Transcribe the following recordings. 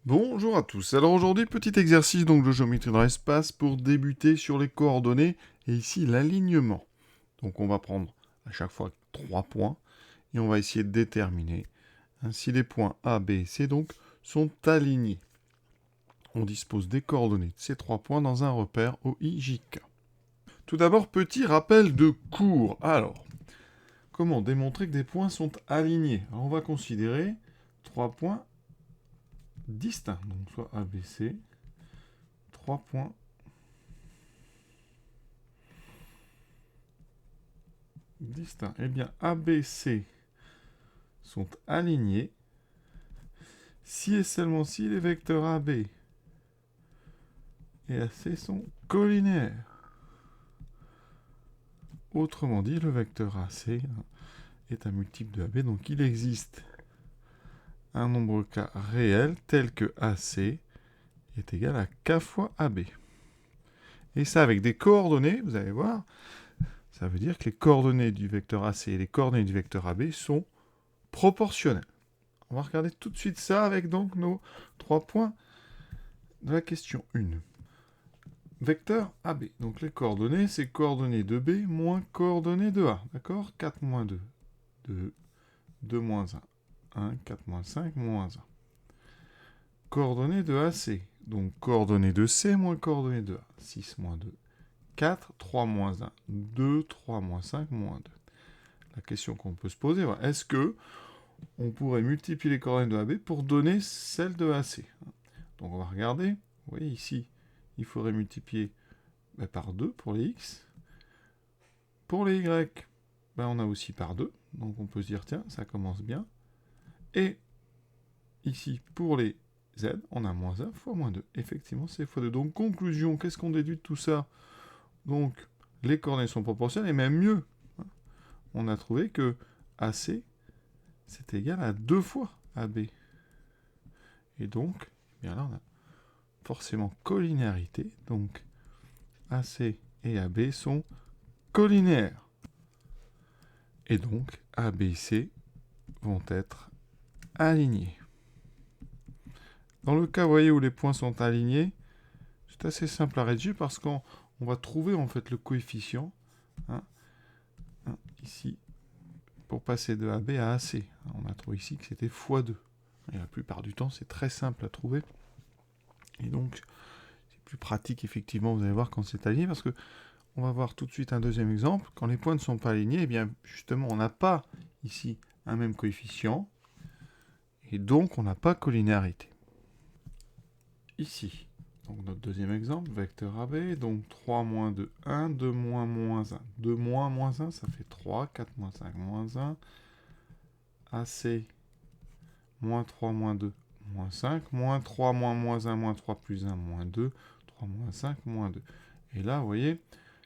Bonjour à tous. Alors aujourd'hui, petit exercice donc de géométrie dans l'espace pour débuter sur les coordonnées et ici l'alignement. Donc on va prendre à chaque fois 3 points et on va essayer de déterminer si les points A, B et C donc sont alignés. On dispose des coordonnées de ces 3 points dans un repère OIJK. Tout d'abord, petit rappel de cours. Alors, comment démontrer que des points sont alignés? Alors, on va considérer 3 points distincts, donc soit A, B, C, 3 points distincts. Eh bien, A, B, C sont alignés si et seulement si les vecteurs AB et AC sont collinaires. Autrement dit, le vecteur AC est un multiple de AB, donc il existe un nombre K réel tel que AC est égal à K fois AB. Et ça avec des coordonnées, vous allez voir, ça veut dire que les coordonnées du vecteur AC et les coordonnées du vecteur AB sont proportionnelles. On va regarder tout de suite ça avec donc nos 3 points de la question 1. Vecteur AB. Donc les coordonnées, c'est coordonnées de B moins coordonnées de A. D'accord? 4 moins 2, 2, 2 moins 1, 1, 4 moins 5, moins 1. Coordonnées de AC. Donc coordonnées de C moins coordonnées de A. 6 moins 2, 4, 3 moins 1, 2, 3 moins 5, moins 2. La question qu'on peut se poser, est-ce que on pourrait multiplier les coordonnées de AB pour donner celles de AC? Donc on va regarder. Vous voyez ici, il faudrait multiplier par 2 pour les X. Pour les Y, on a aussi par 2. Donc on peut se dire, tiens, ça commence bien. Et ici, pour les Z, on a moins 1 fois moins 2. Effectivement, c'est fois 2. Donc conclusion, qu'est-ce qu'on déduit de tout ça? Donc les coordonnées sont proportionnelles, et même mieux, on a trouvé que AC, c'est égal à 2 fois AB. Et donc, eh bien là, on a forcément collinéarité. Donc AC et AB sont collinaires. Et donc, A, B et C vont être alignés. Dans le cas, vous voyez, où les points sont alignés, c'est assez simple à rédiger parce qu'on va trouver en fait le coefficient ici pour passer de AB à AC. On a trouvé ici que c'était x2. Et la plupart du temps, c'est très simple à trouver. Et donc, c'est plus pratique effectivement, vous allez voir, quand c'est aligné, parce que on va voir tout de suite un deuxième exemple. Quand les points ne sont pas alignés, eh bien justement, on n'a pas ici un même coefficient, et donc on n'a pas collinéarité. Ici, donc notre deuxième exemple, vecteur AB, donc 3 moins 2, 1, 2 moins moins 1. 2 moins moins 1, ça fait 3, 4 moins 5, moins 1. AC, moins 3 moins 2, moins 5, moins 3 moins 1, moins 3 plus 1, moins 2, 3 moins 5, moins 2. Et là, vous voyez,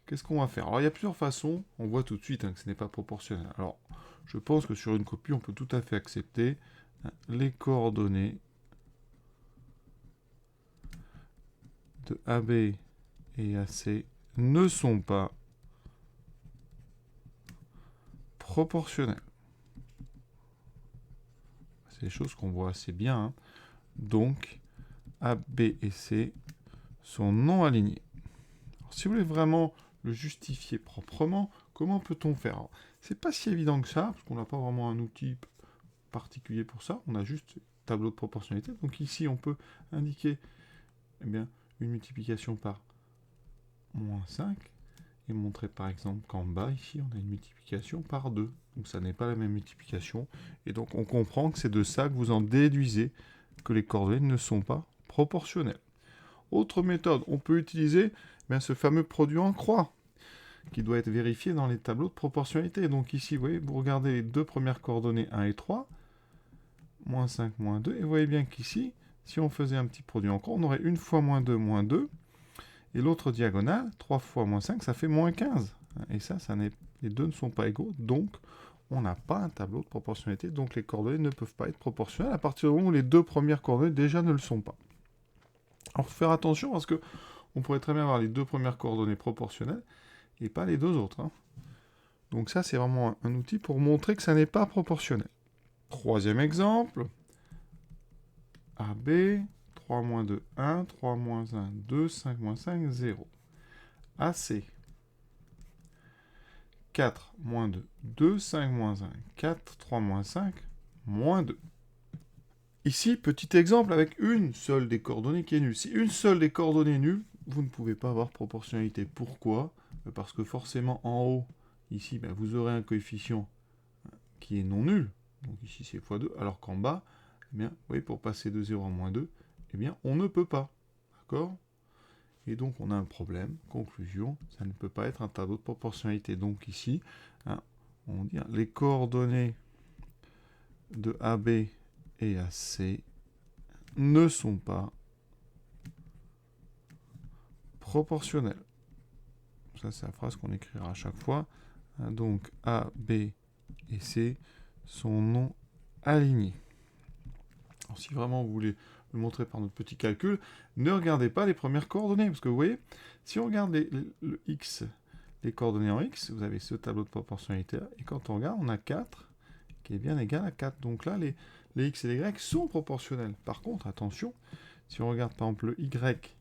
qu'est-ce qu'on va faire? Alors, il y a plusieurs façons, on voit tout de suite que ce n'est pas proportionnel. Alors, je pense que sur une copie, on peut tout à fait accepter les coordonnées de AB et AC ne sont pas proportionnelles. C'est des choses qu'on voit assez bien. Donc, A, B et C sont non alignés. Alors, si vous voulez vraiment le justifier proprement, comment peut-on faire? C'est pas si évident que ça, parce qu'on n'a pas vraiment un outil particulier pour ça. On a juste tableau de proportionnalité. Donc ici, on peut indiquer une multiplication par moins 5 et montrer par exemple qu'en bas, ici, on a une multiplication par 2. Donc ça n'est pas la même multiplication. Et donc on comprend que c'est de ça que vous en déduisez que les coordonnées ne sont pas proportionnelles. Autre méthode, on peut utiliser ce fameux produit en croix qui doit être vérifié dans les tableaux de proportionnalité. Donc ici, vous voyez, vous regardez les deux premières coordonnées 1 et 3, moins 5, moins 2, et vous voyez bien qu'ici, si on faisait un petit produit en croix, on aurait une fois moins 2, et l'autre diagonale, 3 fois moins 5, ça fait moins 15. Et ça les deux ne sont pas égaux, donc on n'a pas un tableau de proportionnalité, donc les coordonnées ne peuvent pas être proportionnelles à partir du moment où les deux premières coordonnées déjà ne le sont pas. Alors, il faut faire attention parce que on pourrait très bien avoir les deux premières coordonnées proportionnelles et pas les deux autres. Donc ça, c'est vraiment un outil pour montrer que ça n'est pas proportionnel. Troisième exemple, AB, 3 moins 2, 1, 3 moins 1, 2, 5 moins 5, 0. AC, 4 moins 2, 2, 5 moins 1, 4, 3 moins 5, moins 2. Ici, petit exemple avec une seule des coordonnées qui est nulle. Si une seule des coordonnées est nulle, vous ne pouvez pas avoir proportionnalité. Pourquoi? Parce que forcément, en haut, ici, vous aurez un coefficient qui est non nul. Donc ici, c'est x2, alors qu'en bas, eh bien, vous voyez, pour passer de 0 à moins 2, eh bien, on ne peut pas. D'accord? Et donc, on a un problème. Conclusion, ça ne peut pas être un tableau de proportionnalité. Donc ici, on dit les coordonnées de AB et AC ne sont pas proportionnelles. Ça, c'est la phrase qu'on écrira à chaque fois. Donc, A, B et C sont non alignés. Alors, si vraiment vous voulez le montrer par notre petit calcul, ne regardez pas les premières coordonnées. Parce que vous voyez, si on regarde le X, les coordonnées en X, vous avez ce tableau de proportionnalité. Et quand on regarde, on a 4 qui est bien égal à 4. Donc là, les X et les Y sont proportionnels. Par contre, attention, si on regarde par exemple le Y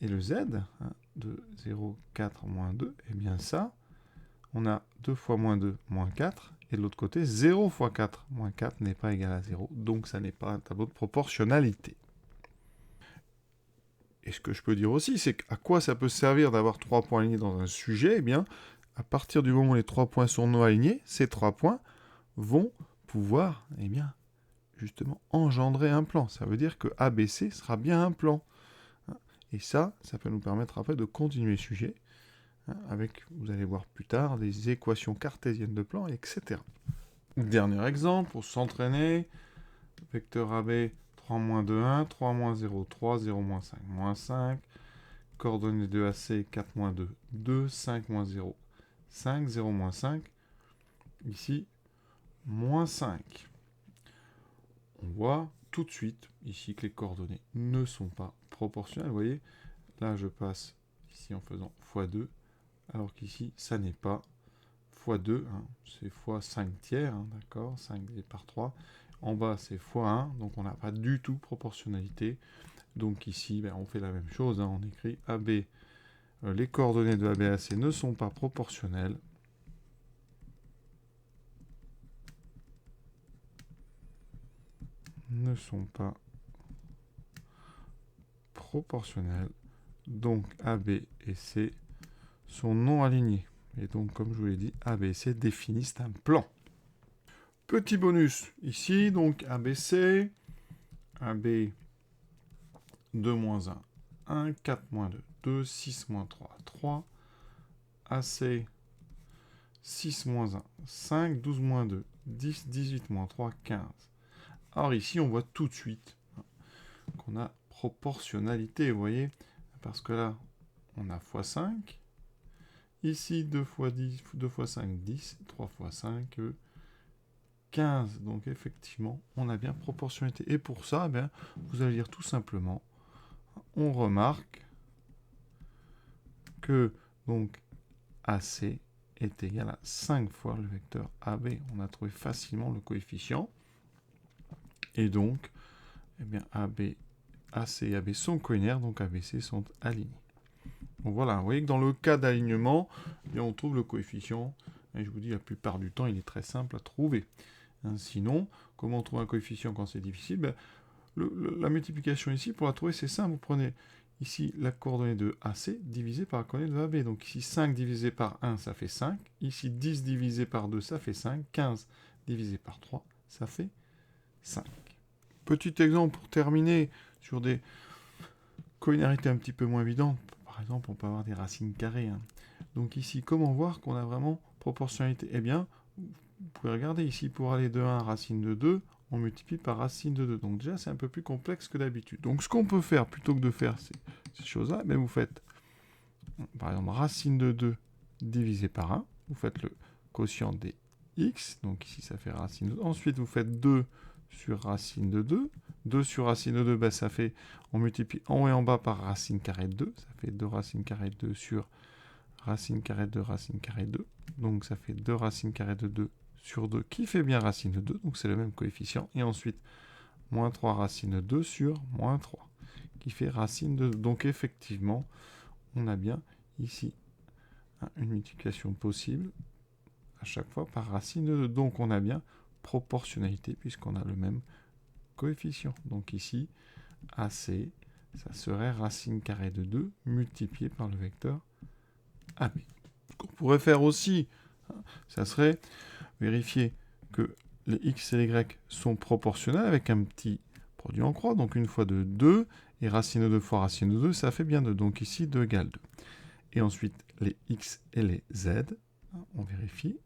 et le Z, de 0, 4, moins 2, et bien ça, on a 2 fois moins 2, moins 4, et de l'autre côté, 0 fois 4, moins 4 n'est pas égal à 0, donc ça n'est pas un tableau de proportionnalité. Et ce que je peux dire aussi, c'est à quoi ça peut servir d'avoir 3 points alignés dans un sujet? Eh bien, à partir du moment où les 3 points sont non alignés, ces 3 points vont pouvoir, eh bien, justement, engendrer un plan. Ça veut dire que ABC sera bien un plan. Et ça peut nous permettre après de continuer le sujet avec, vous allez voir plus tard, des équations cartésiennes de plan, etc. Dernier exemple, pour s'entraîner, vecteur AB, 3 moins 2, 1, 3 moins 0, 3, 0 moins 5, moins 5, coordonnées de AC, 4 moins 2, 2, 5 moins 0, 5, 0 moins 5, ici, moins 5. On voit tout de suite ici que les coordonnées ne sont pas proportionnelles. Vous voyez, là je passe ici en faisant x2, alors qu'ici ça n'est pas x2, c'est x 5 tiers, d'accord, 5 divisé par 3. En bas c'est x1, donc on n'a pas du tout proportionnalité. Donc ici on fait la même chose, on écrit AB, les coordonnées de ABAC ne sont pas proportionnelles. Ne sont pas proportionnelles. Donc AB et C sont non alignés. Et donc, comme je vous l'ai dit, AB et C définissent un plan. Petit bonus ici, donc ABC, AB 2 moins 1, 1, 4 moins 2, 2, 6 moins 3, 3, AC 6 moins 1, 5, 12 moins 2, 10, 18 moins 3, 15. Alors ici, on voit tout de suite qu'on a proportionnalité, vous voyez, parce que là, on a x5, ici 2 fois 10, 2 fois 5, 10, 3 fois 5, 15. Donc effectivement, on a bien proportionnalité. Et pour ça, vous allez dire tout simplement, on remarque que donc AC est égal à 5 fois le vecteur AB. On a trouvé facilement le coefficient. Et donc, AB, AC et AB sont colinéaires, donc ABC sont alignés. Donc voilà, vous voyez que dans le cas d'alignement, on trouve le coefficient. Et je vous dis, la plupart du temps, il est très simple à trouver. Sinon, comment on trouve un coefficient quand c'est difficile? La multiplication ici, pour la trouver, c'est simple. Vous prenez ici la coordonnée de AC divisée par la coordonnée de AB. Donc ici, 5 divisé par 1, ça fait 5. Ici, 10 divisé par 2, ça fait 5. 15 divisé par 3, ça fait 5. Petit exemple pour terminer sur des colinarités un petit peu moins évidentes. Par exemple, on peut avoir des racines carrées. Donc ici, comment voir qu'on a vraiment proportionnalité? Eh bien, vous pouvez regarder ici, pour aller de 1 à racine de 2, on multiplie par racine de 2. Donc déjà, c'est un peu plus complexe que d'habitude. Donc ce qu'on peut faire, plutôt que de faire ces choses-là, vous faites, par exemple, racine de 2 divisé par 1. Vous faites le quotient des x. Donc ici, ça fait racine de 2. Ensuite, vous faites 2 sur racine de 2. 2 sur racine de 2, ça fait, on multiplie en haut et en bas par racine carrée de 2. Ça fait 2 racine carrée de 2 sur racine carrée de 2, racine carrée de 2. Donc ça fait 2 racine carrée de 2 sur 2, qui fait bien racine de 2. Donc c'est le même coefficient. Et ensuite, moins 3 racine de 2 sur moins 3. qui fait racine de 2. Donc effectivement, on a bien ici une multiplication possible à chaque fois par racine de 2. Donc on a bien proportionnalité puisqu'on a le même coefficient. Donc ici, AC, ça serait racine carrée de 2 multiplié par le vecteur AB. Ce qu'on pourrait faire aussi, ça serait vérifier que les x et les y sont proportionnels avec un petit produit en croix. Donc une fois de 2, et racine de 2 fois racine de 2, ça fait bien 2. Donc ici, 2 égale 2. Et ensuite, les x et les z, on vérifie.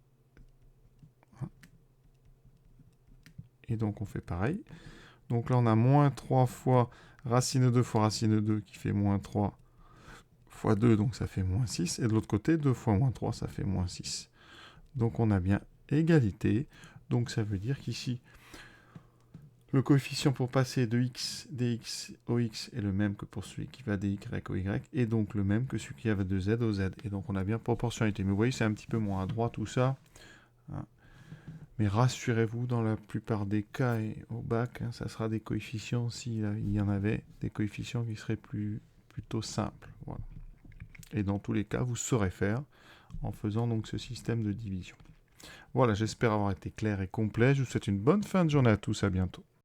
Et donc on fait pareil. Donc là, on a moins 3 fois racine de 2 fois racine de 2 qui fait moins 3 fois 2, donc ça fait moins 6. Et de l'autre côté, 2 fois moins 3, ça fait moins 6. Donc on a bien égalité. Donc ça veut dire qu'ici, le coefficient pour passer de x, dx au x est le même que pour celui qui va dy au y, et donc le même que celui qui va de z au z. Et donc on a bien proportionnalité. Mais vous voyez, c'est un petit peu moins à droite tout ça. Mais rassurez-vous, dans la plupart des cas et au bac, ça sera des coefficients, s'il y en avait, des coefficients qui seraient plutôt simples. Voilà. Et dans tous les cas, vous saurez faire en faisant donc ce système de division. Voilà, j'espère avoir été clair et complet. Je vous souhaite une bonne fin de journée à tous. À bientôt.